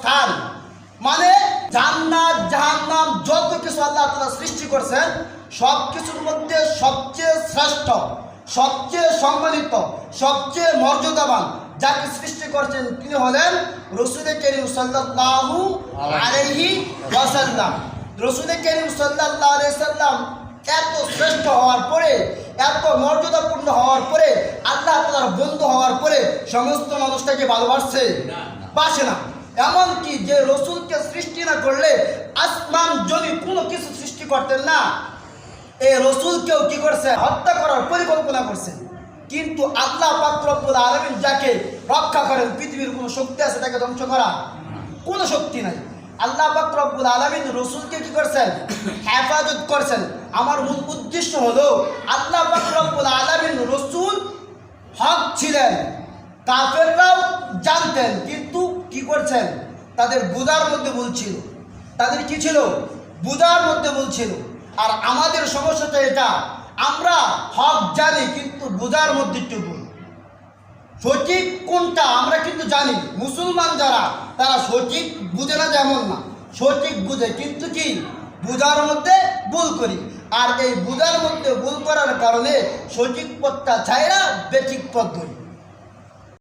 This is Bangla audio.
স্থান, মানে জান্নাত জাহান্নাম যত কিছু আল্লাহ তাআলা সৃষ্টি করেছেন সব কিছুর মধ্যে সবচেয়ে শ্রেষ্ঠ, সবচেয়ে সম্মানিত, সবচেয়ে মর্যাদাবান যাকে সৃষ্টি করেছেন তিনি হলেন রাসূল করিম সাল্লাল্লাহু আলাইহি ওয়াসাল্লাম। রাসূল করিম সাল্লাল্লাহু আলাইহি ওয়াসাল্লাম এত শ্রেষ্ঠ হওয়ার পরে, এত মর্যাদাপূর্ণ হওয়ার পরে, আল্লাহ তাআলার বন্ধু হওয়ার পরে সমস্ত মানুষটাকে ভালোবাসছে? বাসে না। এমনকি যে রসুলকে সৃষ্টি না করলে আসমান জমি কোনো কিছু সৃষ্টি করতেন না, এই রসুলকেও কি করছে? হত্যা করার পরিকল্পনা করছে। কিন্তু আল্লাহ পাক রব্বুল আলামিন যাকে রক্ষা করেন, পৃথিবীর কোনো শক্তি আছে তাকে ধ্বংস করা? কোনো শক্তি নাই। আল্লাহ পাক রব্বুল আলামিন রসুলকে কি করছেন? হেফাজত করছেন। আমার মূল উদ্দেশ্য হলো আল্লাহ পাক রব্বুল আলামিন রসুল হক ছিলেন, কাফেররাও জানতেন, কিন্তু কি করছেন? তাদের বুঝার মধ্যে ভুল ছিল। তাদের কি ছিল? বুঝার মধ্যে ভুল ছিল। আর আমাদের সমস্যাটা এটা, আমরা হক জানি কিন্তু বুঝার মধ্যে একটু ভুল। সঠিক কোনটা আমরা কিন্তু জানি, মুসলমান যারা তারা সঠিক বুঝে না, যেমন না, সঠিক বুঝে কিন্তু কি বুঝার মধ্যে ভুল করি। আর এই বুঝার মধ্যে ভুল করার কারণে সঠিক পথটা ছাইরা বেঠিক পথ ধরি।